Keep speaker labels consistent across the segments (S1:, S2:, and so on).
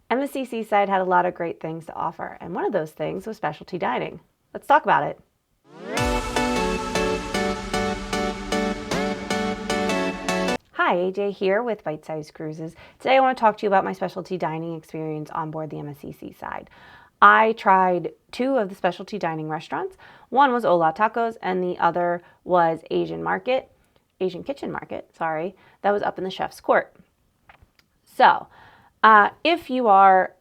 S1: MSC Seaside had a lot of great things to offer, and one of those things was specialty dining. Let's talk about it. Hi, AJ here with Byte Size Cruises. Today I want to talk to you about my specialty dining experience on board the MSC Seaside. I tried 2 of the specialty dining restaurants. One was Hola Tacos and the other was Asian Kitchen Market, that was up in the Chef's Court. So, if you are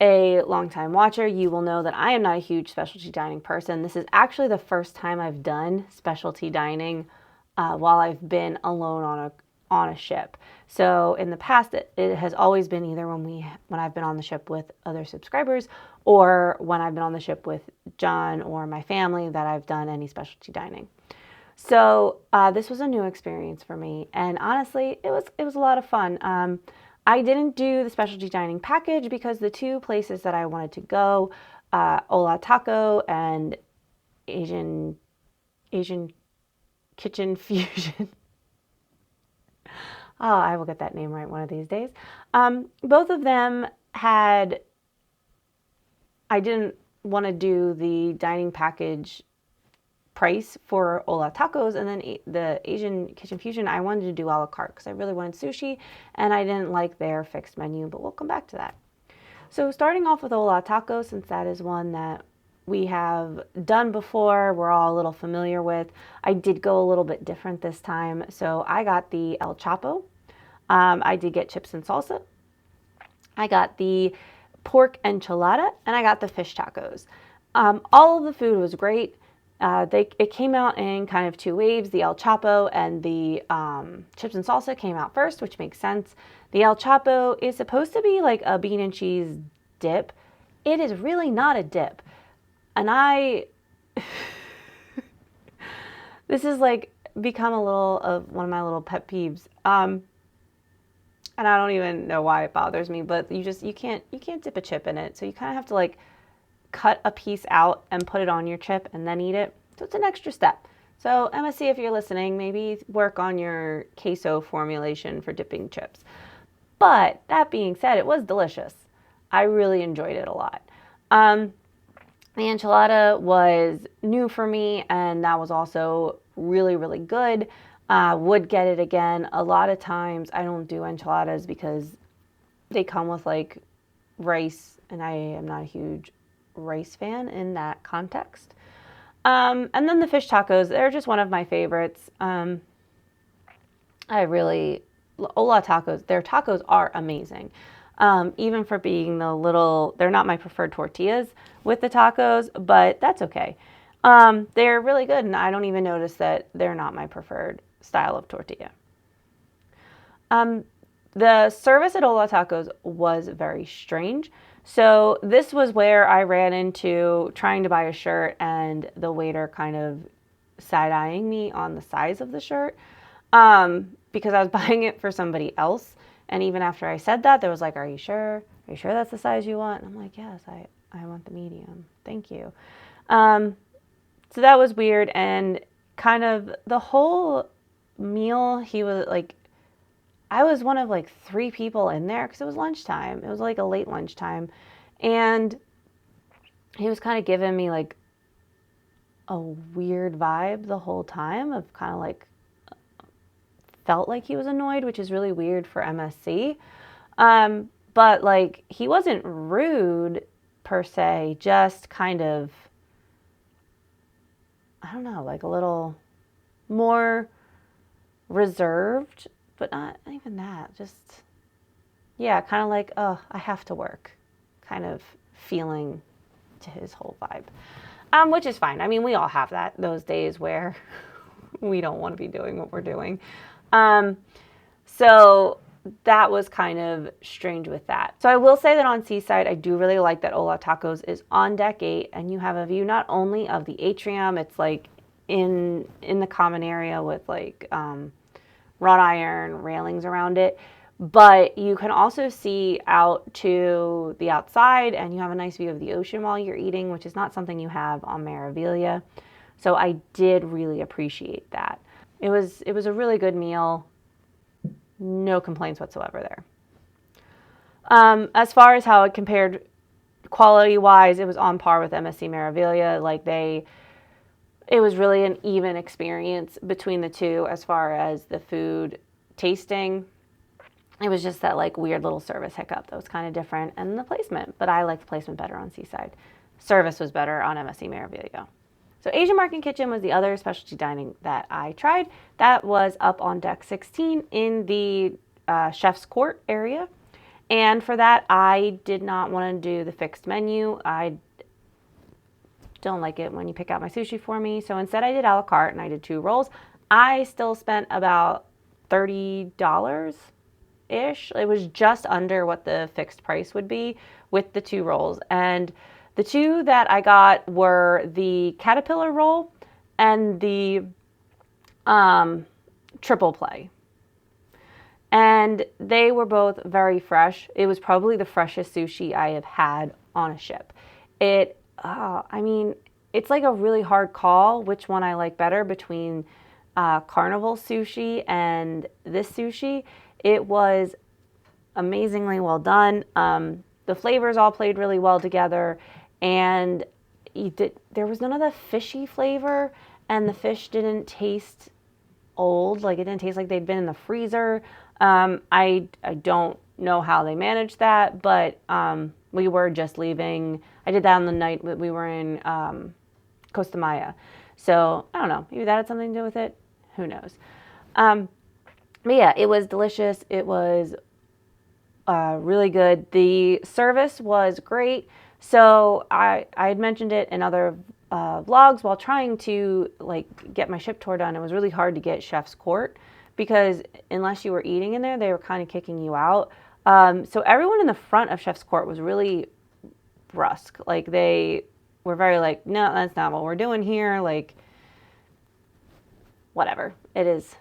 S1: a longtime watcher, you will know that I am not a huge specialty dining person. This is actually the first time I've done specialty dining while I've been alone on a ship. So in the past, it has always been either when I've been on the ship with other subscribers or when I've been on the ship with John or my family that I've done any specialty dining. So this was a new experience for me, and honestly, it was a lot of fun. I didn't do the specialty dining package because the 2 places that I wanted to go, Hola Taco and Asian Kitchen Fusion. Oh, I will get that name right one of these days. Both of them I didn't want to do the dining package price for Hola Tacos, and then the Asian Kitchen Fusion, I wanted to do a la carte because I really wanted sushi and I didn't like their fixed menu, but we'll come back to that. So starting off with Hola Tacos, since that is one that we have done before, we're all a little familiar with, I did go a little bit different this time. So I got the El Chapo. I did get chips and salsa. I got the pork enchilada, and I got the fish tacos. All of the food was great. It came out in kind of 2 waves. The El Chapo and the chips and salsa came out first, which makes sense. The El Chapo is supposed to be like a bean and cheese dip. It is really not a dip. And this has like become a little of one of my little pet peeves. And I don't even know why it bothers me, but you can't dip a chip in it. So you kind of have to like cut a piece out and put it on your chip and then eat it. So it's an extra step. So MSC, if you're listening, maybe work on your queso formulation for dipping chips. But that being said, it was delicious. I really enjoyed it a lot. The enchilada was new for me, and that was also really, really good. Would get it again. A lot of times I don't do enchiladas because they come with like rice, and I am not a huge rice fan in that context. And then the fish tacos, they're just one of my favorites. Hola Tacos, their tacos are amazing. Even for being they're not my preferred tortillas with the tacos, but that's okay. They're really good, and I don't even notice that they're not my preferred style of tortilla. The service at Hola Tacos was very strange. So this was where I ran into trying to buy a shirt and the waiter kind of side-eyeing me on the size of the shirt because I was buying it for somebody else. And even after I said that, there was like, are you sure? Are you sure that's the size you want? And I'm like, yes, I want the medium. Thank you. So that was weird. And kind of the whole meal, he was like, I was one of like 3 people in there because it was lunchtime. It was like a late lunchtime. And he was kind of giving me like a weird vibe the whole time of kind of like felt like he was annoyed, which is really weird for MSC. But like he wasn't rude per se, just kind of, I don't know, like a little more reserved, but not even that. Just, yeah, kind of like, oh, I have to work kind of feeling to his whole vibe, which is fine. I mean, we all have those days where we don't want to be doing what we're doing. So that was kind of strange with that. So I will say that on Seaside, I do really like that Hola Tacos is on deck 8, and you have a view not only of the atrium, it's like in the common area with like wrought iron railings around it, but you can also see out to the outside, and you have a nice view of the ocean while you're eating, which is not something you have on Meraviglia. So I did really appreciate that. It was a really good meal. No complaints whatsoever there. As far as how it compared quality wise, it was on par with MSC Meraviglia. Like it was really an even experience between the two as far as the food tasting. It was just that like weird little service hiccup that was kind of different, and the placement. But I liked the placement better on Seaside. Service was better on MSC Meraviglia. So Asian Market Kitchen was the other specialty dining that I tried. That was up on deck 16 in the chef's court area. And for that, I did not want to do the fixed menu. I don't like it when you pick out my sushi for me. So instead I did a la carte and I did 2 rolls. I still spent about $30-ish. It was just under what the fixed price would be with the 2 rolls. And the 2 that I got were the caterpillar roll and the triple play. And they were both very fresh. It was probably the freshest sushi I have had on a ship. I mean, it's like a really hard call which one I like better between Carnival sushi and this sushi. It was amazingly well done. The flavors all played really well together, and there was none of the fishy flavor, and the fish didn't taste old. Like it didn't taste like they'd been in the freezer. I don't know how they managed that, but we were just leaving. I did that on the night that we were in Costa Maya. So I don't know. Maybe that had something to do with it. Who knows? But yeah, it was delicious. It was really good. The service was great. So I had mentioned it in other vlogs while trying to like get my ship tour done. It was really hard to get chef's court because unless you were eating in there, they were kind of kicking you out. So everyone in the front of chef's court was really brusque. Like they were very like, no, that's not what we're doing here. Like, whatever. It is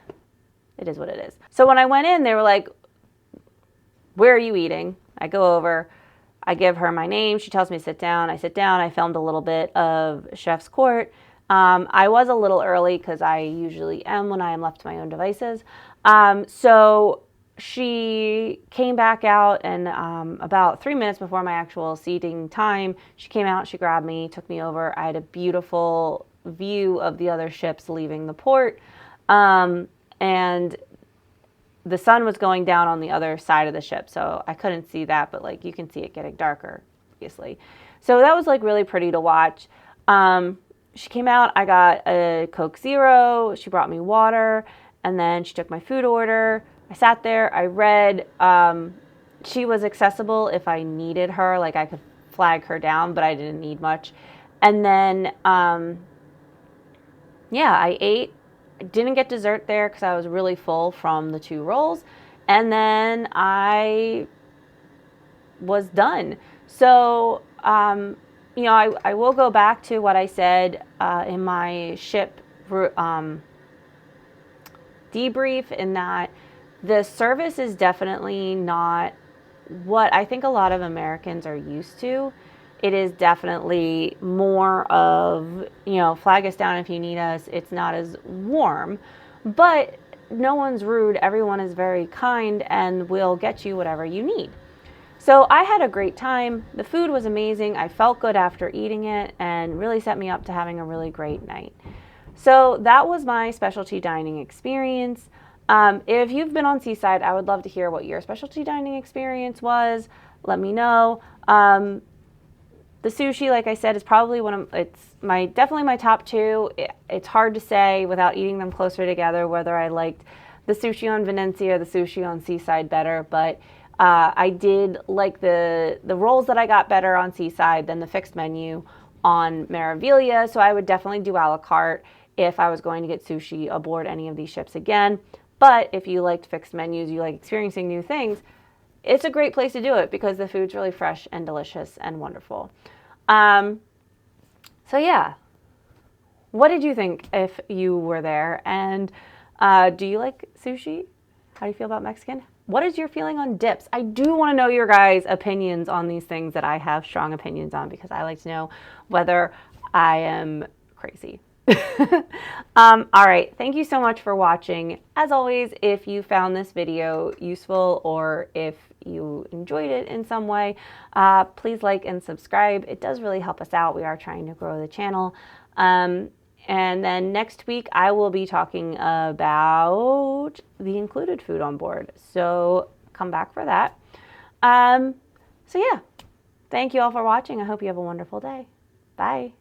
S1: what it is. So when I went in, they were like, where are you eating? I go over, I give her my name. She tells me to sit down. I sit down. I filmed a little bit of chef's court. I was a little early because I usually am when I am left to my own devices. So she came back out, and about 3 minutes before my actual seating time, she came out, she grabbed me, took me over. I had a beautiful view of the other ships leaving the port, and the sun was going down on the other side of the ship, so I couldn't see that, but like you can see it getting darker, obviously. So that was like really pretty to watch. She came out, I got a Coke Zero, she brought me water, and then she took my food order. I sat there, I read. She was accessible if I needed her, like I could flag her down, but I didn't need much. And then, yeah, I ate. I didn't get dessert there because I was really full from the 2 rolls. And then I was done. So, you know, I will go back to what I said in my ship debrief, in that the service is definitely not what I think a lot of Americans are used to. It is definitely more of, you know, flag us down if you need us. It's not as warm, but no one's rude. Everyone is very kind and will get you whatever you need. So I had a great time. The food was amazing. I felt good after eating it and really set me up to having a really great night. So that was my specialty dining experience. If you've been on Seaside, I would love to hear what your specialty dining experience was. Let me know. The sushi, like I said, is probably definitely my top 2. It's hard to say without eating them closer together whether I liked the sushi on Venezia or the sushi on Seaside better, but I did like the rolls that I got better on Seaside than the fixed menu on Meraviglia, so I would definitely do a la carte if I was going to get sushi aboard any of these ships again. But if you liked fixed menus, you like experiencing new things, it's a great place to do it because the food's really fresh and delicious and wonderful. So yeah, what did you think if you were there? And do you like sushi? How do you feel about Mexican? What is your feeling on dips? I do want to know your guys' opinions on these things that I have strong opinions on, because I like to know whether I am crazy. All right. Thank you so much for watching. As always, if you found this video useful, or if you enjoyed it in some way, please like and subscribe. It does really help us out. We are trying to grow the channel. And then next week, I will be talking about the included food on board. So come back for that. So yeah, thank you all for watching. I hope you have a wonderful day. Bye.